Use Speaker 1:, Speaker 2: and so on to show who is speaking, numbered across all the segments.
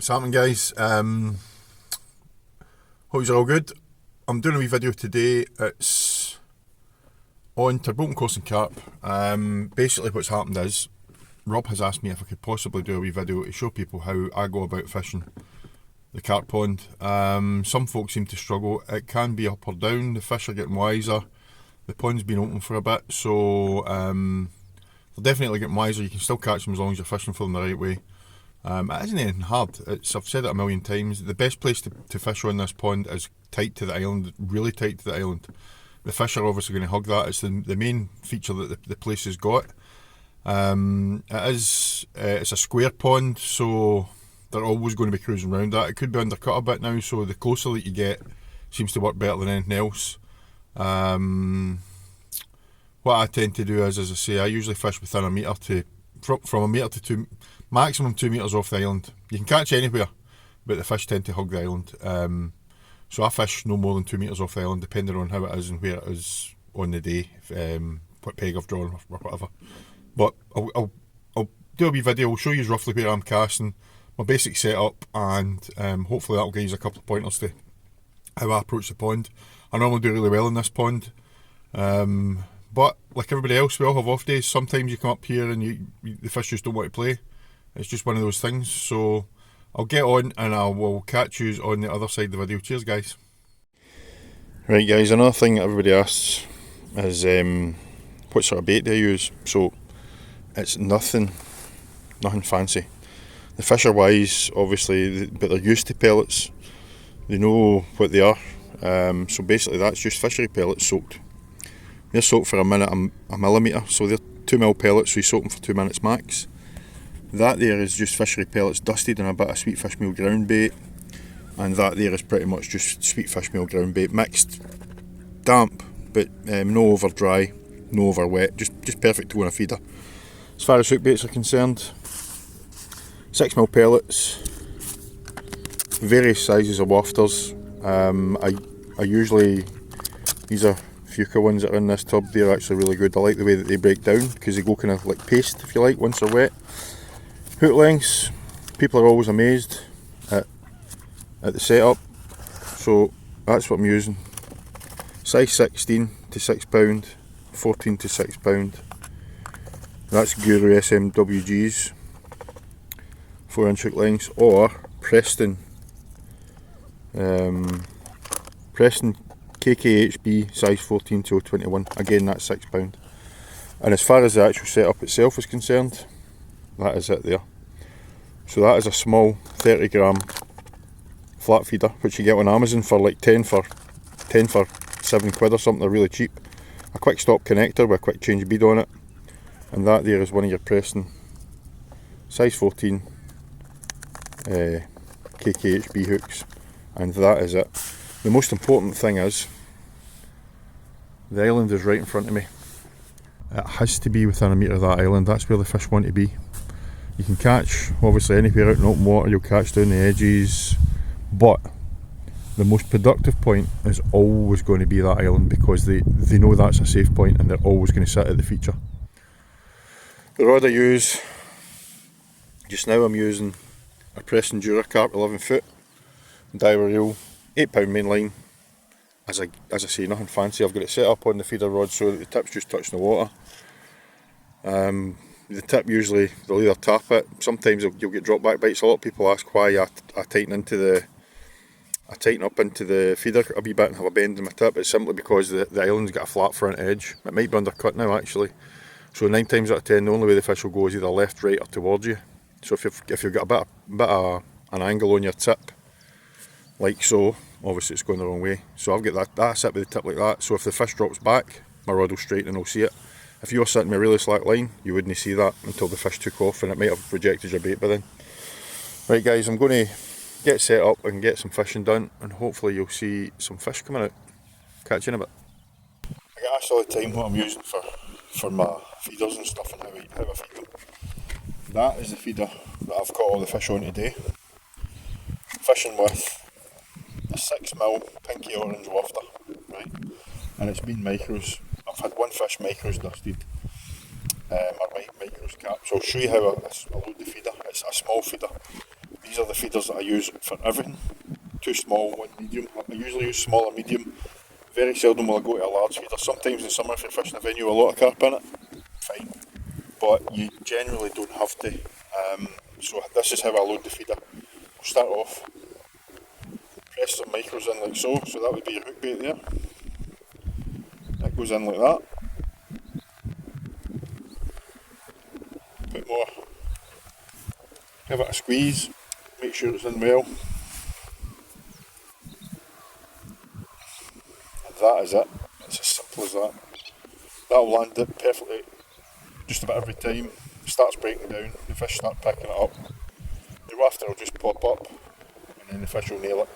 Speaker 1: happening, guys? Hope you're all good. I'm doing a wee video today. It's on Tarbolton Coarse and Carp. Basically what's happened is Rob has asked me if I could possibly do a wee video to show people how I go about fishing the carp pond. Some folks seem to struggle. It can be up or down. The fish are getting wiser. The pond's been open for a bit, so they're definitely getting wiser. You can still catch them as long as you're fishing for them the right way. It isn't anything hard. I've said it a million times. The best place to fish on this pond is tight to the island, really tight to the island. The fish are obviously going to hug that. It's the main feature that the place has got. It's a square pond, so they're always going to be cruising around that. It could be undercut a bit now, so the closer that you get seems to work better than anything else. What I tend to do is, as I say, I usually fish within a metre to from a metre to maximum 2 metres off the island. You can catch anywhere, but the fish tend to hug the island. So I fish no more than 2 metres off the island, depending on how it is and where it is on the day, what peg I've drawn or whatever. But I'll do a wee video. I'll show you roughly where I'm casting, my basic setup, and hopefully that'll give you a couple of pointers to how I approach the pond. I normally do really well in this pond, but like everybody else, we all have off days. Sometimes you come up here and the fish just don't want to play. It's just one of those things. So I'll get on and I will catch you on the other side of the video. Cheers, guys. Right, guys, another thing that everybody asks is what sort of bait do I use? So it's nothing fancy. The fish are wise, obviously, but they're used to pellets. They know what they are. So basically that's just fishery pellets soaked. They're soaked for a minute, a millimetre, so they're 2mm pellets, so you soak them for 2 minutes max. That there is just fishery pellets dusted in a bit of sweet fish meal ground bait, and that there is pretty much just sweet fish meal ground bait mixed, damp, but no over dry, no over wet, just perfect to go on a feeder. As far as hook baits are concerned, 6mm pellets, various sizes of wafters. I usually, these are Fuca ones that are in this tub. They're actually really good. I like the way that they break down because they go kind of like paste, if you like, once they're wet. Hook lengths, people are always amazed at the setup, so that's what I'm using. Size 16 to 6 pound, 14 to 6 pound. That's Guru SMWGs, 4-inch hook lengths, or Preston KKHB size 14 to 21. Again, that's 6 pound. And as far as the actual setup itself is concerned, that is it there. So that is a small 30 gram flat feeder, which you get on Amazon for like 10 for 7 quid or something. They're really cheap. A quick stop connector with a quick change bead on it, and that there is one of your Preston size 14 KKHB hooks, and that is it. The most important thing is the island is right in front of me. It has to be within a metre of that island. That's where the fish want to be. You can catch obviously anywhere out in open water, you'll catch down the edges, but the most productive point is always going to be that island, because they know that's a safe point and they're always going to sit at the feature. The rod I use just now, I'm using a Preston Dura Carp 11 foot diver reel, 8 pound main line. As I say, nothing fancy. I've got it set up on the feeder rod so that the tip's just touching the water. The tip, usually they'll either tap it, sometimes you'll get drop back bites. A lot of people ask why I tighten up into the feeder a wee bit and have a bend in my tip. It's simply because the island's got a flat front edge. It might be undercut now actually. So 9 times out of 10 the only way the fish will go is either left, right or towards you. So if you've got a bit of an angle on your tip, like so, obviously it's going the wrong way. So I've got that sit with the tip like that, so if the fish drops back, my rod will straighten and I'll see it. If you're sitting with a really slack line, you wouldn't see that until the fish took off, and it might have rejected your bait by then. Right guys, I'm going to get set up and get some fishing done, and hopefully you'll see some fish coming out. Catch you in a bit. I get asked all the time what I'm using for my feeders and stuff, and how I feed them. That is the feeder that I've got all the fish on today. Fishing with a 6mm pinky orange wafter, right? And it's been micros. I've had one fish micros dusted, or micros capped. So I'll show you how I load the feeder. It's a small feeder. These are the feeders that I use for everything. 2 small, 1 medium. I usually use small or medium. Very seldom will I go to a large feeder. Sometimes in summer if you're fishing a venue with a lot of carp in it, fine. But you generally don't have to. So this is how I load the feeder. We'll start off, press some micros in like so that would be your hook bait there. That goes in like that. Put more, give it a squeeze, make sure it's in well. And that is it. It's as simple as that. That'll land it perfectly just about every time. It starts breaking down, the fish start picking it up. Thereafter it'll just pop up and then the fish will nail it.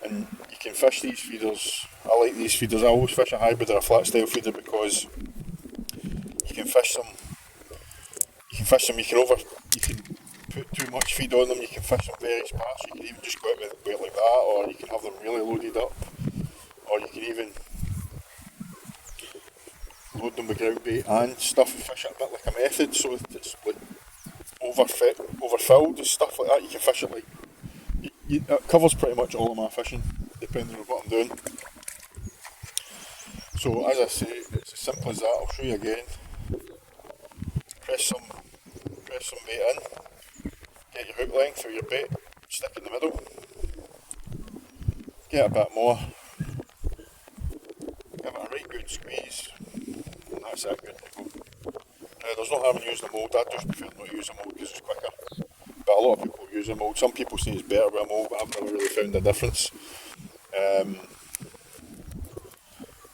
Speaker 1: And you can fish these feeders, I like these feeders, I always fish a hybrid or a flat style feeder because you can fish them, you can put too much feed on them, you can fish them very sparse, you can even just go out with it like that, or you can have them really loaded up, or you can even load them with ground bait and stuff and fish it a bit like a method, so if it's like overfilled and stuff like that, you can fish it like, it covers pretty much all of my fishing, depending on what I'm doing. So as I say, it's as simple as that. I'll show you again. Press some bait in, get your hook length through your bait, stick in the middle, get a bit more, give it a right good squeeze, and that's it, good to go. Now there's no harm in using a mould, I just prefer not to use a mould because it's quicker. But a lot of people use a mould. Some people say it's better with a mould, but I've never really found a difference.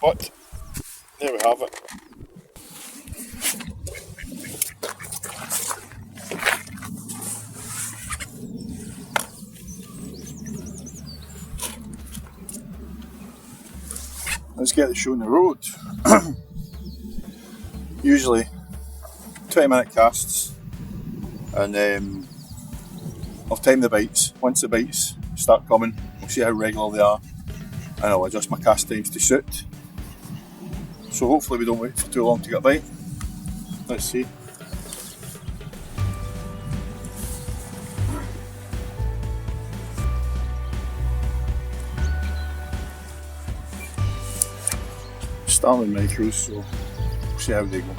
Speaker 1: But there we have it. Let's get the show on the road. Usually 20-minute casts, and I'll time the bites. Once the bites start coming, we'll see how regular they are, and I'll adjust my cast times to suit. So hopefully we don't wait for too long to get a bite. Let's see. Starting with micros, so we'll see how they go.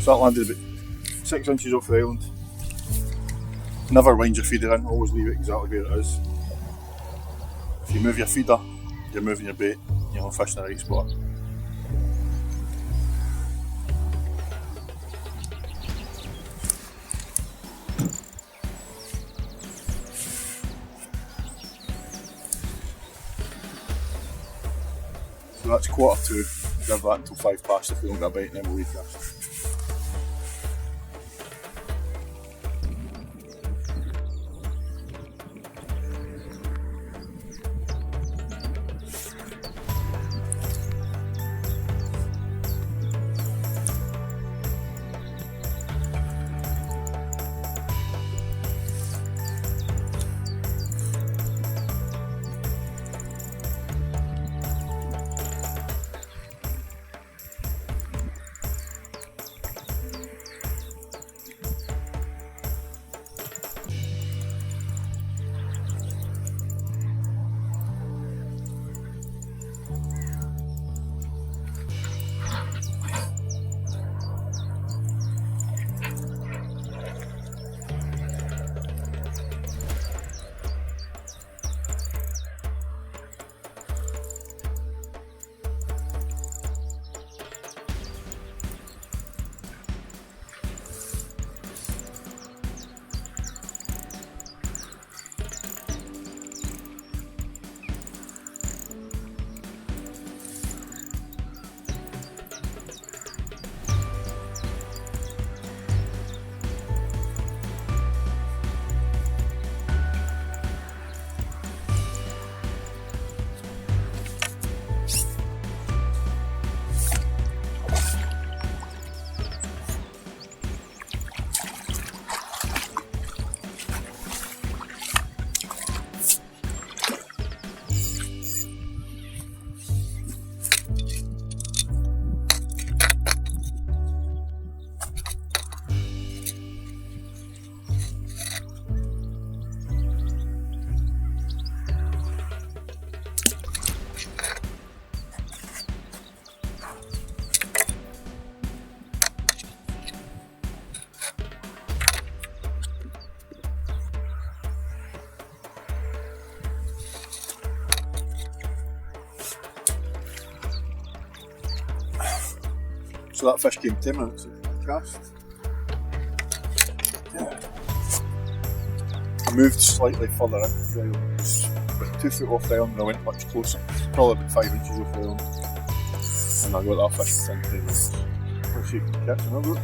Speaker 1: So that landed about 6 inches off the island. Never wind your feeder in, always leave it exactly where it is. If you move your feeder, you're moving your bait, you'll fish in the right spot. So that's 1:45, give that until 5 past if we don't get a bite, and then we'll recast. So that fish came 10 minutes of cast. Yeah. I moved slightly further into the island. It was about 2 foot off the island and I went much closer. Probably about 5 inches off the island. And I got that fish within 10 minutes. Let's see if you can catch another.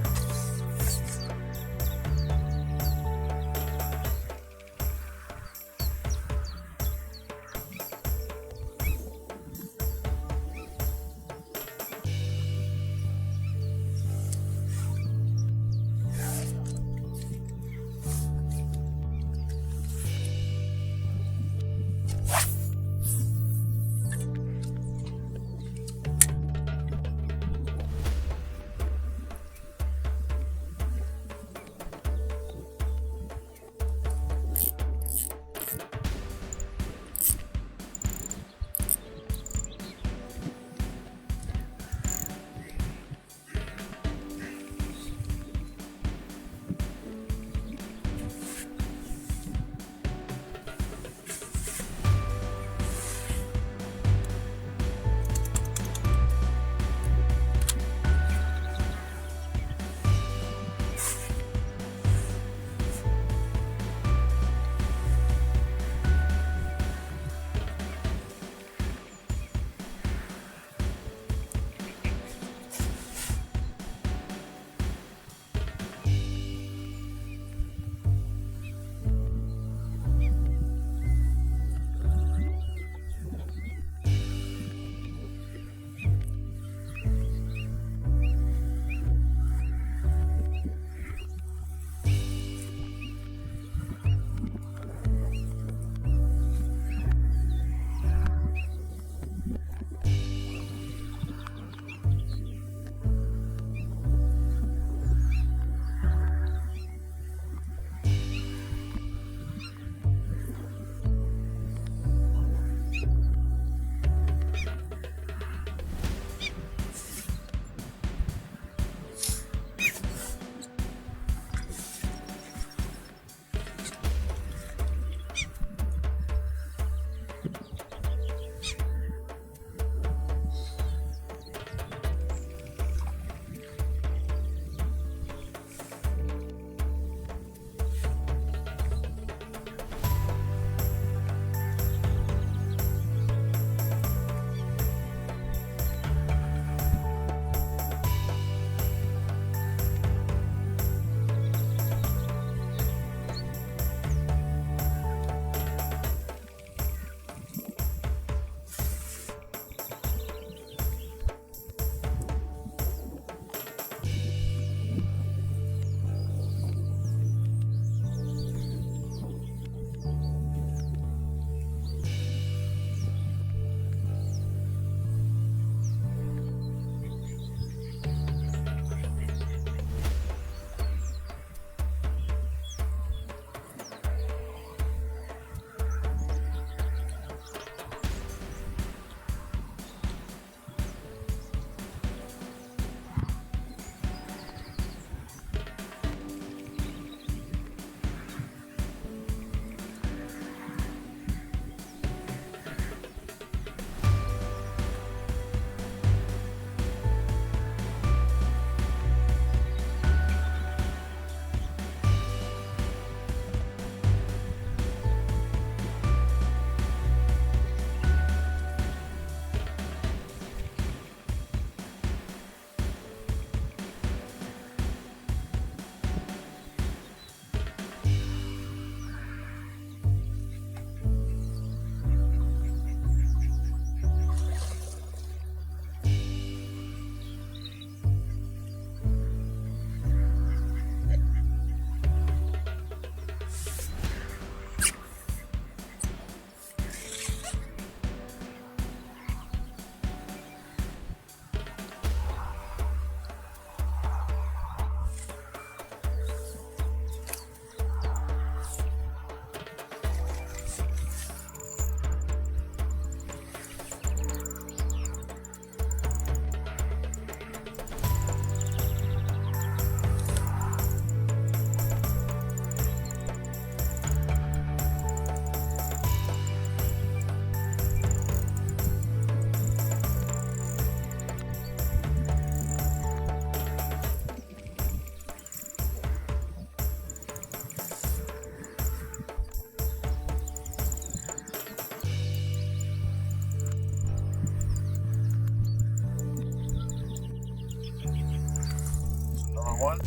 Speaker 1: 1.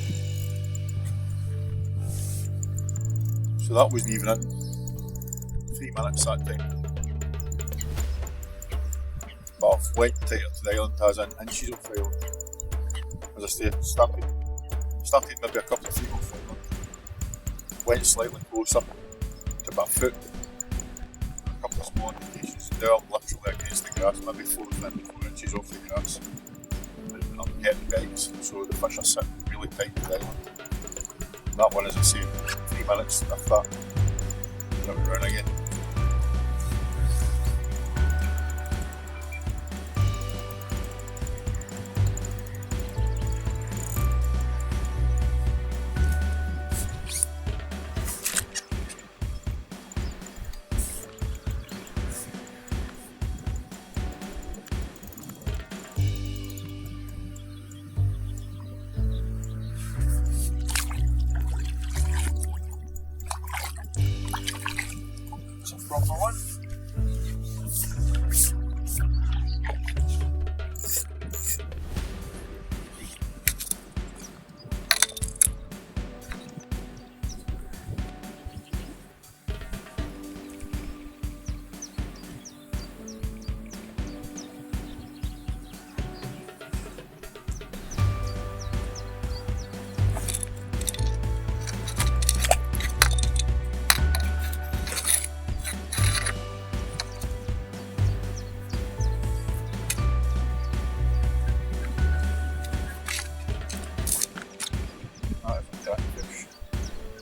Speaker 1: So that wasn't even in 3 minutes that time. But I've went tighter to the island, as in inches off the island. As I say, started maybe a couple of feet off the island. Went slightly closer to about a foot. A couple of small indications. Now I'm literally against the grass, maybe 4 inches off the grass. And I'm getting bites, so the fish are sitting really tight to the island. And that one, as I say, 3 minutes after that, and it was round again. Proper one.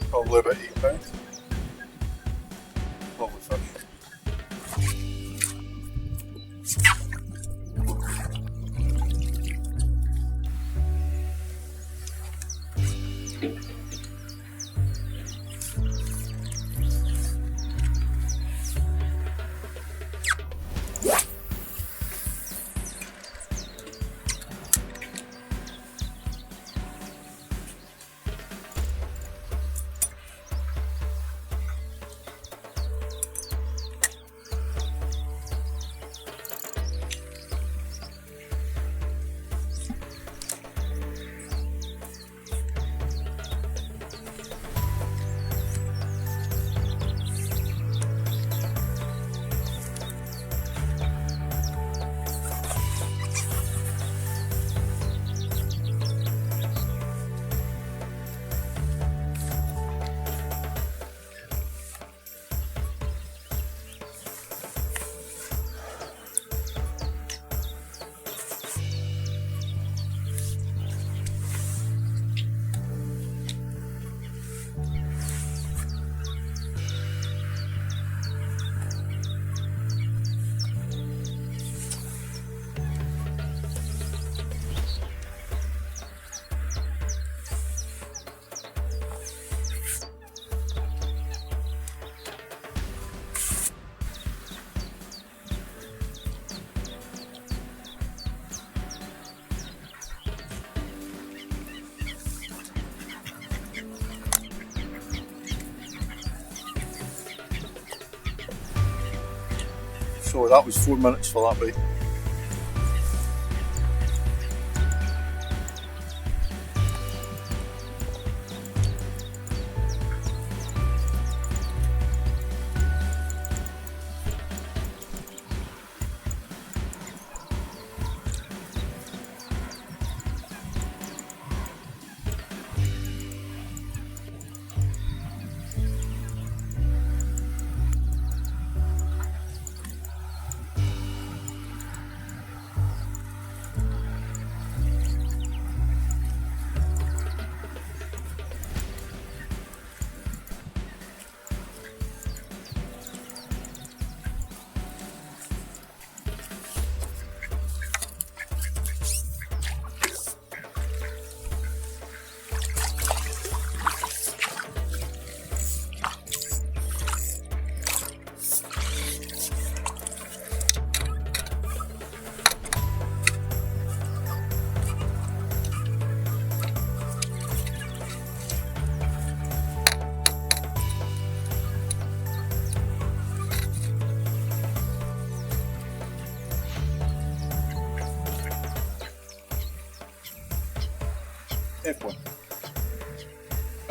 Speaker 1: Probably about £8. Lovely fish. So that was 4 minutes for that bite. F1.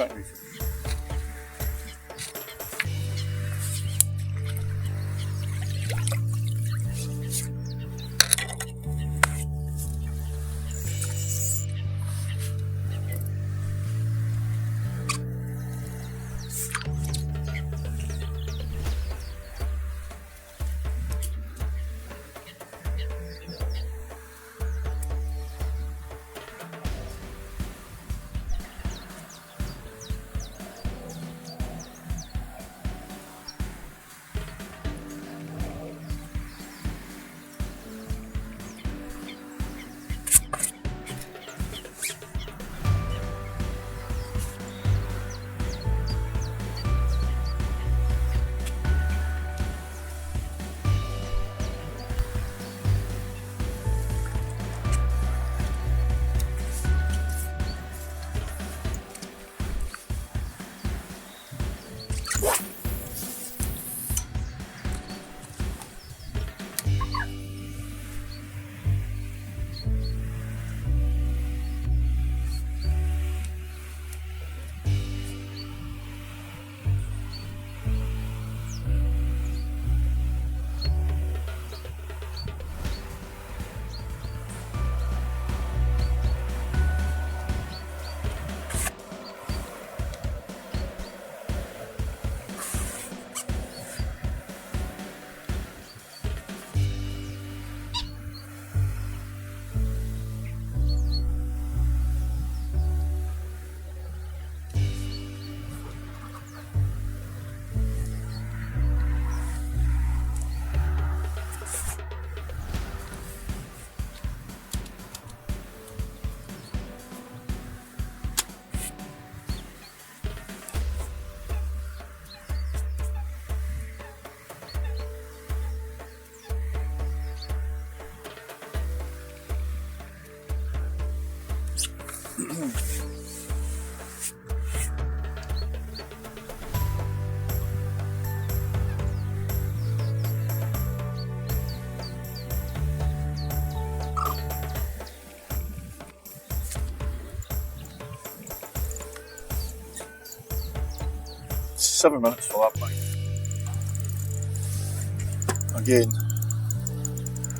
Speaker 1: Can't refish. Seven minutes for that bite. Again,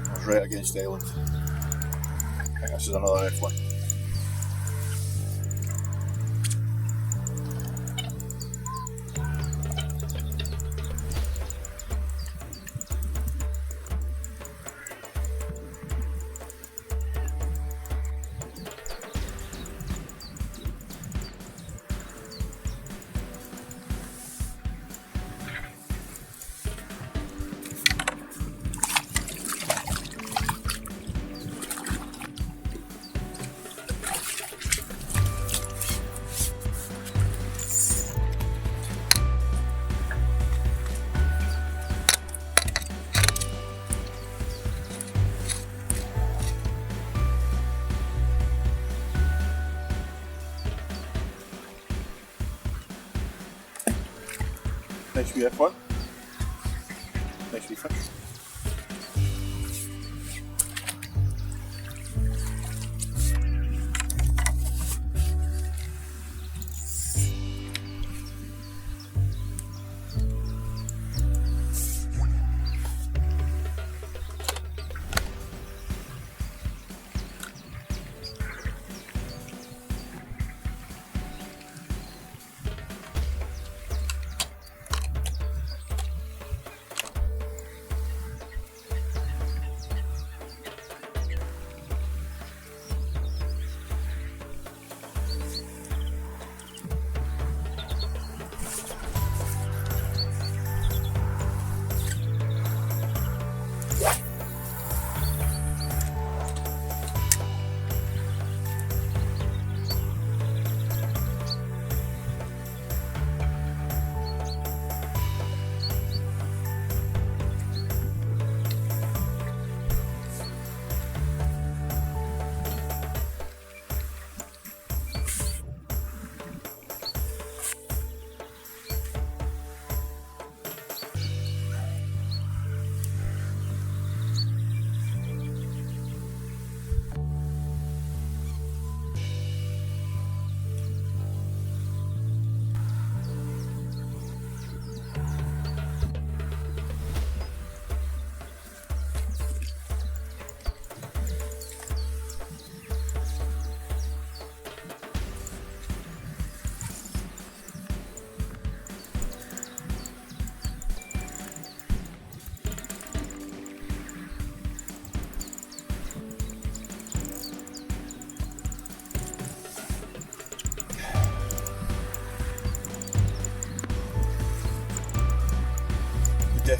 Speaker 1: I was right against the island. I think this is another F1. Nice wee F1. Nice wee fish.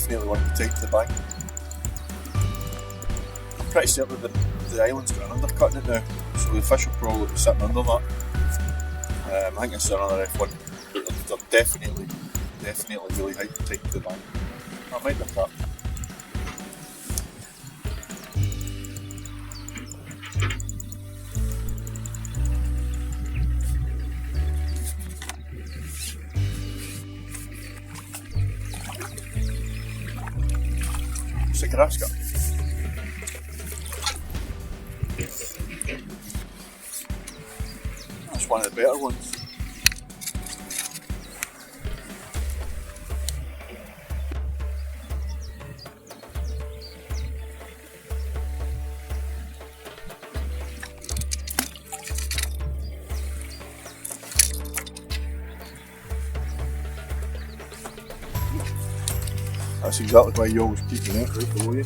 Speaker 1: definitely want to be tight to the bank. I'm pretty certain that the island's got an undercut in it now, so the fish will probably be sitting under that. I think it's another F1, but they're definitely really tight to the bank. That might be a trap. It's a grass carp. That's one of the better ones. That's exactly why you always keep the net right below you.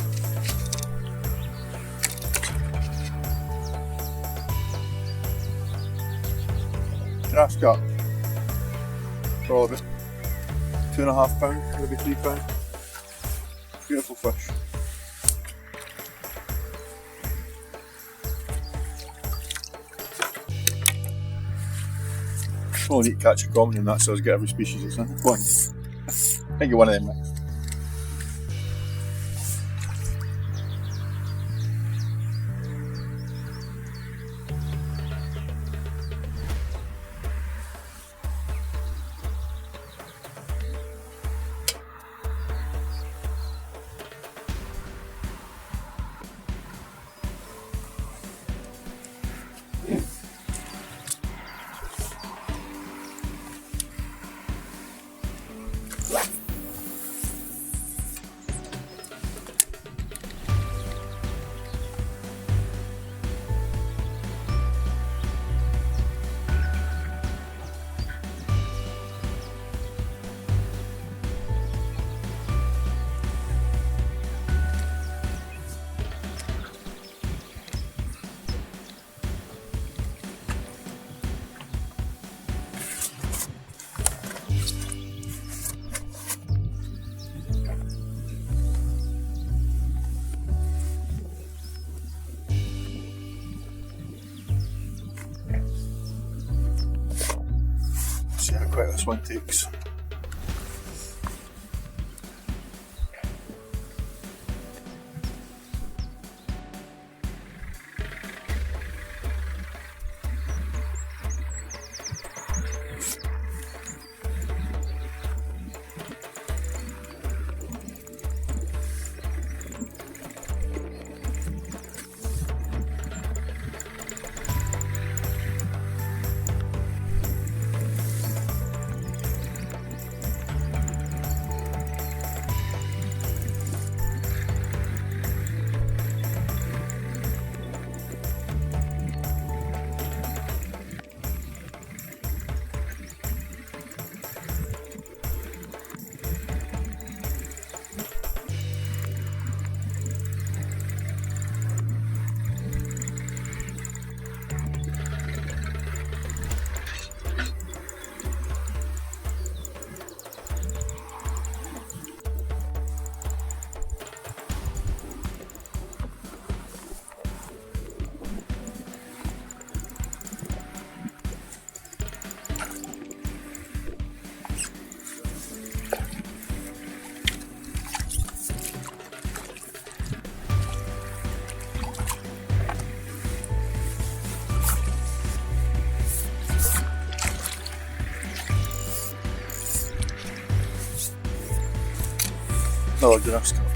Speaker 1: Grass carp. Probably about £2.5, maybe £3. Beautiful fish. Only need to catch a common and that says get every species that's in the pond. I think you're one of them, mate. See how quick this one takes. Another grass carp.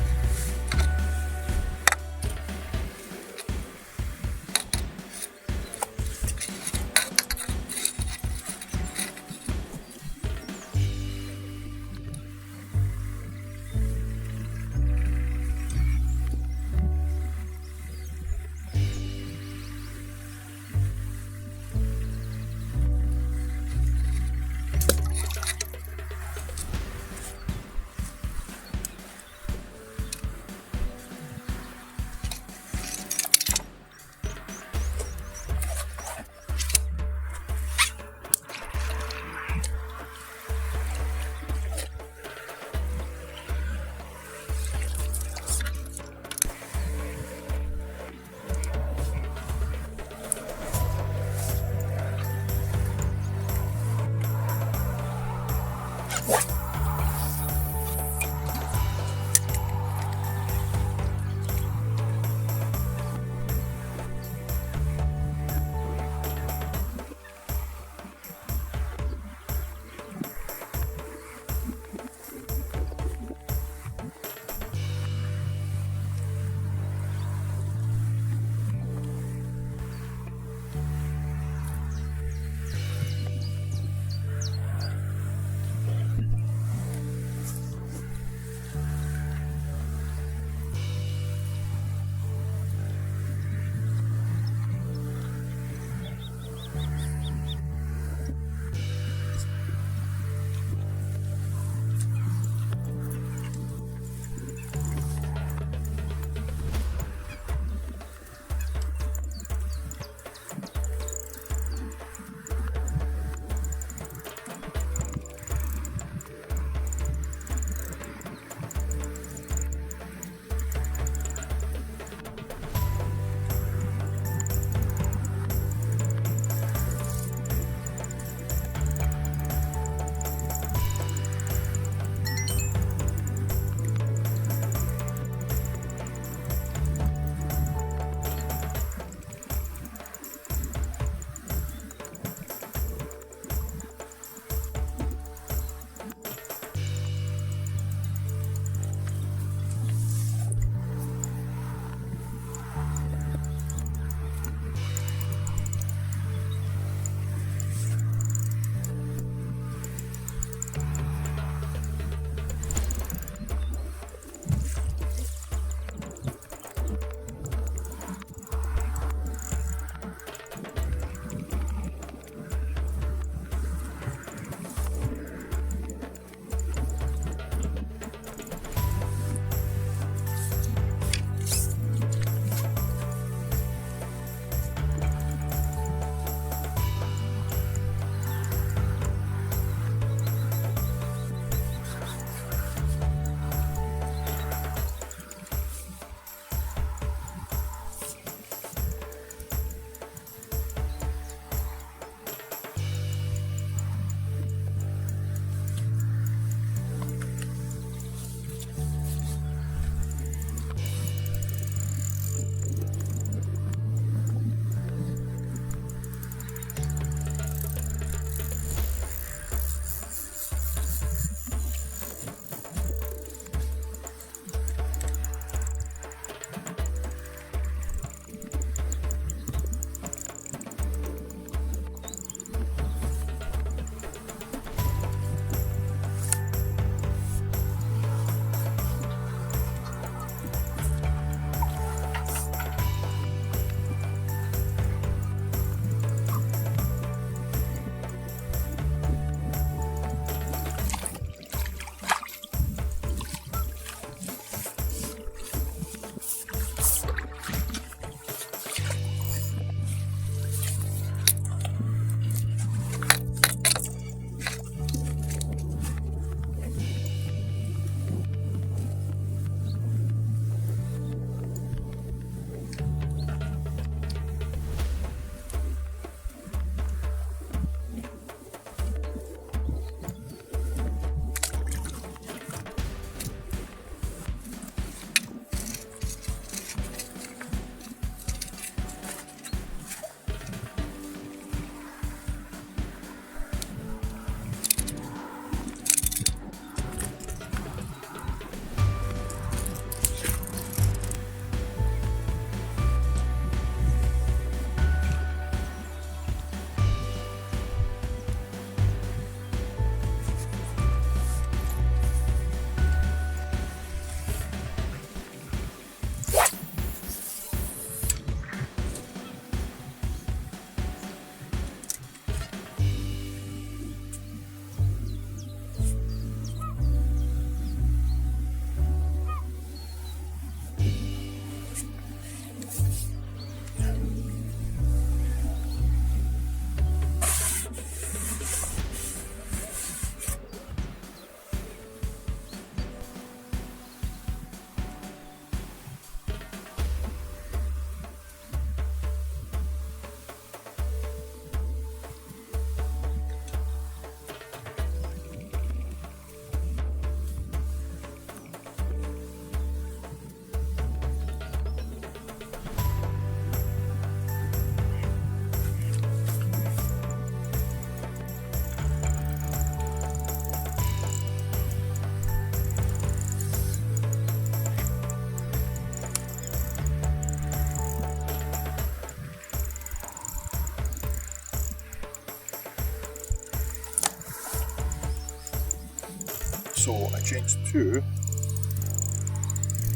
Speaker 1: So I changed to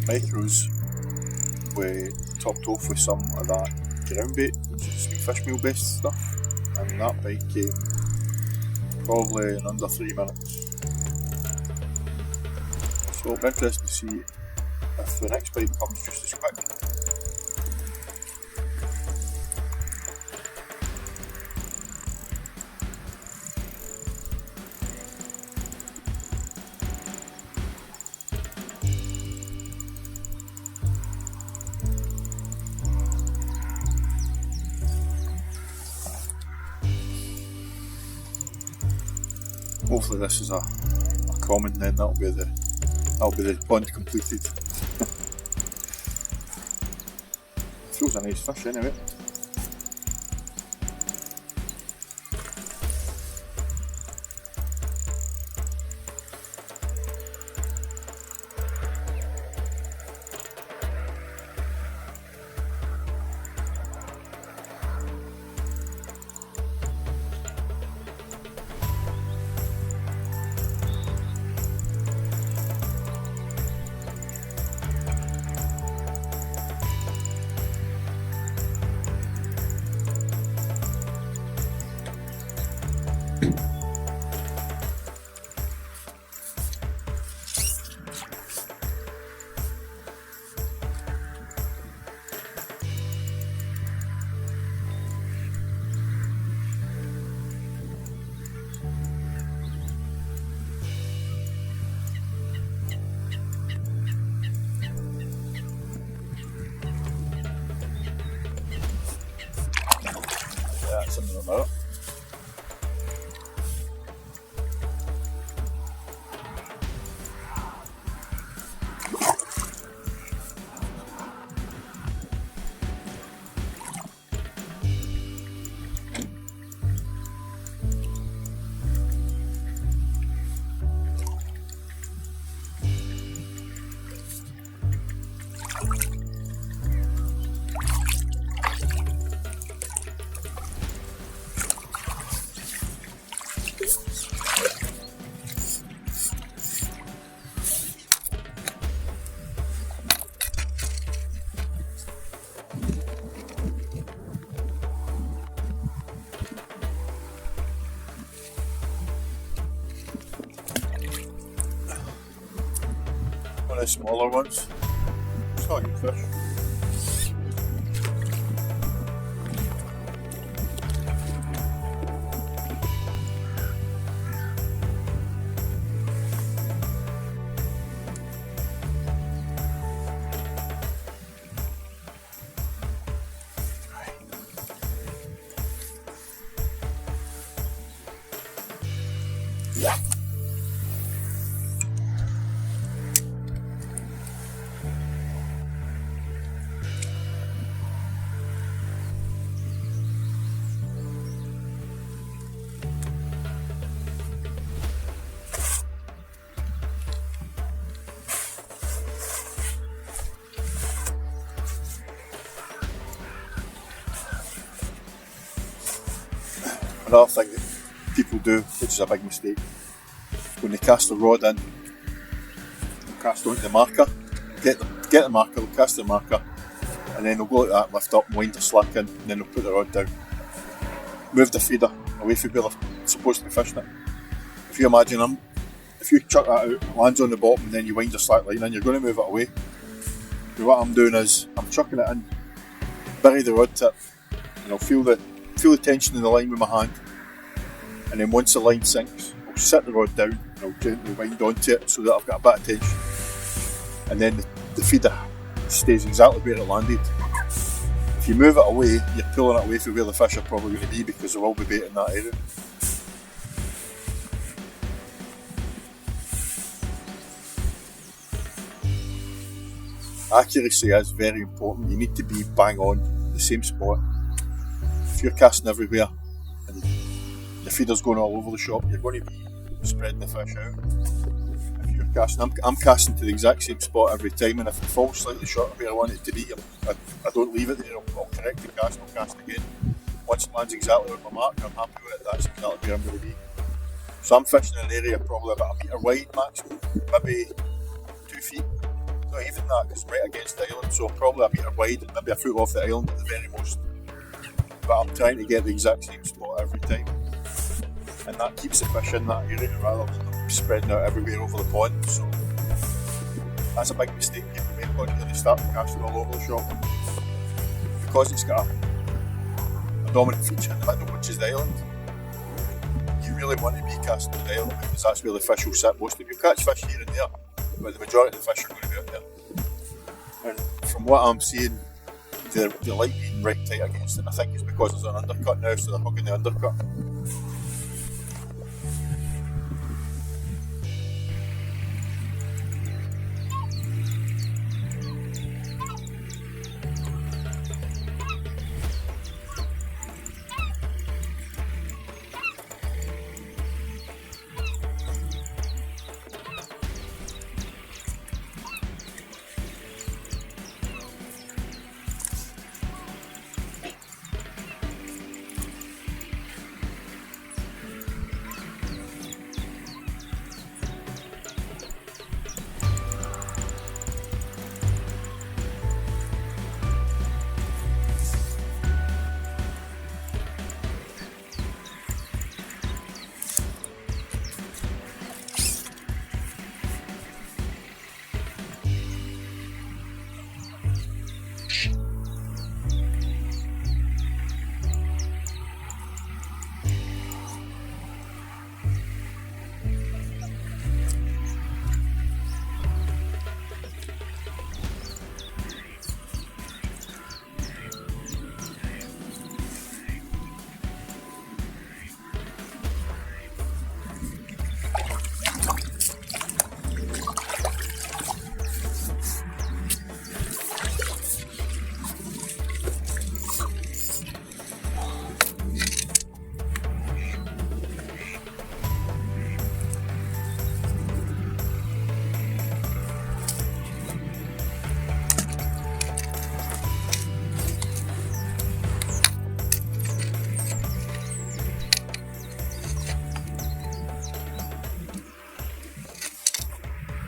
Speaker 1: micros topped off with some of that ground bait, which is sweet fish meal based stuff, and that bite came probably in under 3 minutes. So it'll be interesting to see if the next bite comes just as quick. Hopefully this is a common, then that'll be the pond completed. Feels a nice fish anyway. Yeah, something like that. One of the smaller ones. It's not a good fish. Yeah. Another thing that people do, which is a big mistake, when they cast the rod in, they'll cast onto the marker, get the marker, they'll cast the marker, and then they'll go like that, lift up, wind the slack in, and then they'll put the rod down. Move the feeder away from where they're supposed to be fishing it. If you imagine them, if you chuck that out, it lands on the bottom, and then you wind the slack line in, you're going to move it away. So what I'm doing is, I'm chucking it in, bury the rod tip, and I'll feel the tension in the line with my hand, and then once the line sinks, I'll set the rod down and I'll gently wind onto it so that I've got a bit of tension, and then the feeder stays exactly where it landed. If you move it away, you're pulling it away from where the fish are probably going to be, because there will be bait in that area. Accuracy is very important. You need to be bang on the same spot. If you're casting everywhere and the feeder's going all over the shop, you're going to be spreading the fish out. If you're casting, I'm casting to the exact same spot every time, and if it falls slightly short of where I want it to be, I don't leave it there. I'll correct the cast, I'll cast again. Once it lands exactly on my mark, I'm happy with it. That's exactly where I'm going to be. So I'm fishing in an area probably about a metre wide maximum, maybe 2 feet. Not even that, because it's right against the island, so probably a metre wide and maybe a foot off the island at the very most. But I'm trying to get the exact same spot every time, and that keeps the fish in that area rather than them spreading out everywhere over the pond. So that's a big mistake people make when they start casting all over the shop, because it's got a dominant feature in the middle, which is the island. You really want to be casting on the island because that's where the fish will sit. Most of you catch fish here and there, but the majority of the fish are going to be out there. And from what I'm seeing, they like being right tight against it. I think it's because there's an undercut now, so they're hugging the undercut.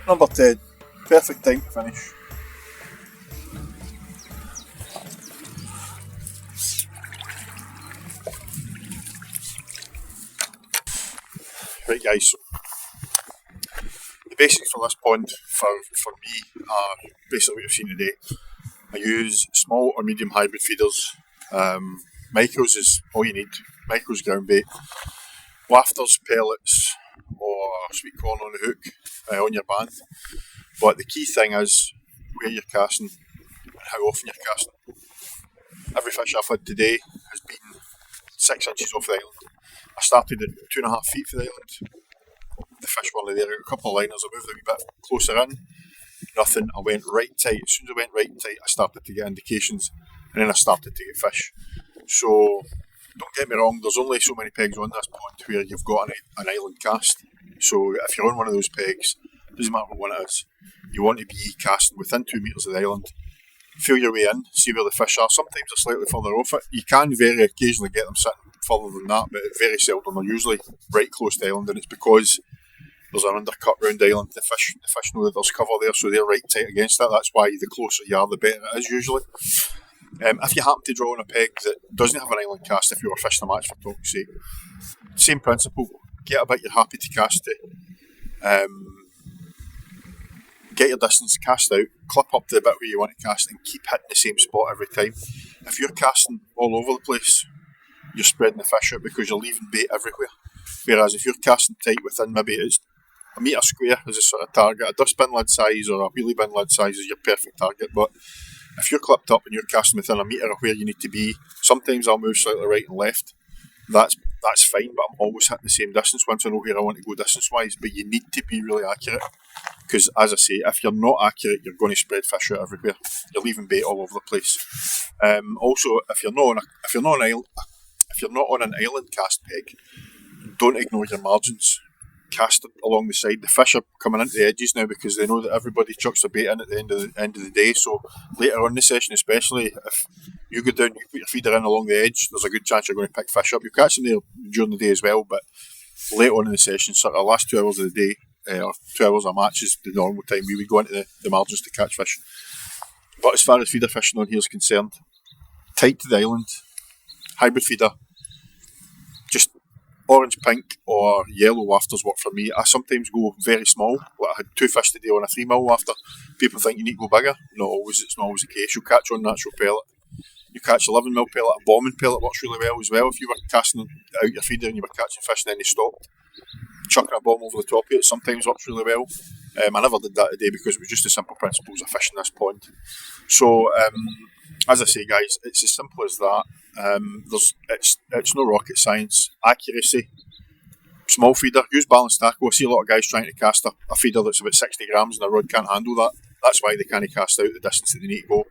Speaker 1: Number 10, perfect time to finish. Right guys, so the basics for this pond for me are basically what you've seen today. I use small or medium hybrid feeders. Micros is all you need. Micros, ground bait, wafters, pellets or sweet corn on the hook on your band. But the key thing is where you're casting and how often you're casting. Every fish I've had today has been 6 inches off the island. I started at 2.5 feet for the island. The fish weren't there. I got a couple of liners. I moved a wee bit closer in. Nothing. I went right tight. As soon as I went right tight, I started to get indications, and then I started to get fish. So don't get me wrong. There's only so many pegs on this pond where you've got an island cast. So if you're on one of those pegs, it doesn't matter what one it is. You want to be casting within 2 metres of the island. Feel your way in, see where the fish are. Sometimes they're slightly further off it. You can very occasionally get them sitting further than that, but very seldom. They're usually right close to the island, and it's because there's an undercut round the island. The fish know that there's cover there, so they're right tight against it. That's why the closer you are, the better it is usually. If you happen to draw on a peg that doesn't have an island cast, if you were fishing a match for talk's sake, same principle. Get a bit you're happy to cast it. Get your distance, cast out, clip up to the bit where you want to cast, and keep hitting the same spot every time. If you're casting all over the place, you're spreading the fish out because you're leaving bait everywhere. Whereas if you're casting tight within, maybe it's a metre square as a sort of target, a dustbin lid size or a wheelie bin lid size is your perfect target. But if you're clipped up and you're casting within a metre of where you need to be, sometimes I'll move slightly right and left. That's fine, but I'm always hitting the same distance once I know where I want to go distance-wise. But you need to be really accurate, because as I say, if you're not accurate, you're going to spread fish out everywhere. You're leaving bait all over the place. Also, if you're not on an island cast peg, don't ignore your margins. Cast it along the side. The fish are coming into the edges now because they know that everybody chucks their bait in at the end of the day. So later on in the session, especially if you go down, you put your feeder in along the edge, there's a good chance you're going to pick fish up. You catch them there during the day as well, but late on in the session, sort of last 2 hours of the day, or 2 hours of match is the normal time, we would go into the margins to catch fish. But as far as feeder fishing on here is concerned, tight to the island, hybrid feeder, just orange, pink or yellow wafters work for me. I sometimes go very small, like I had 2 fish today on a 3mm wafter. People think you need to go bigger. It's not always the case. You'll catch on natural pellet. You catch 11mm pellet, a bombing pellet works really well as well. If you were casting out your feeder and you were catching fish and then they stopped, chucking a bomb over the top of it sometimes works really well. I never did that today because it was just the simple principles of fishing this pond. So, as I say, guys, it's as simple as that. It's no rocket science. Accuracy, small feeder, use balanced tackle. I see a lot of guys trying to cast a feeder that's about 60 grams and the rod can't handle that. That's why they can't cast out the distance that they need to go.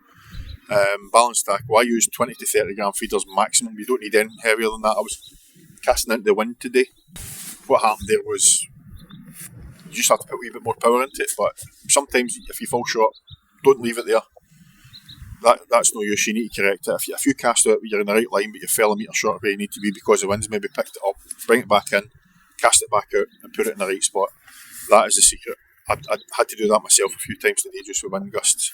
Speaker 1: Balanced tackle, I use 20 to 30 gram feeders maximum. You don't need anything heavier than that. I was casting into the wind today. What happened there was you just have to put a wee bit more power into it, but sometimes if you fall short, don't leave it there. That's no use. You need to correct it. If you cast out, you're in the right line, but you fell a metre short of where you need to be because the wind's maybe picked it up, bring it back in, cast it back out, and put it in the right spot. That is the secret. I had to do that myself a few times today just with wind gusts,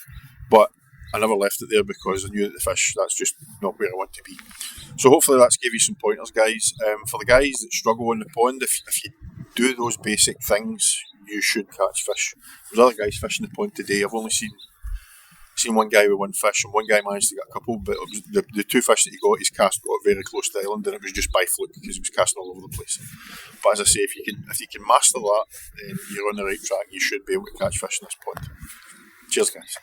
Speaker 1: but I never left it there because I knew that the fish, that's just not where I want to be. So hopefully that's gave you some pointers, guys. For the guys that struggle in the pond, if you do those basic things, you should catch fish. There's other guys fishing the pond today. I've only seen one guy with one fish, and one guy managed to get a couple, but it was the 2 fish that he got, his cast got very close to the island, and it was just by fluke because he was casting all over the place. But as I say, if you can master that, then you're on the right track. You should be able to catch fish in this pond. Cheers, guys.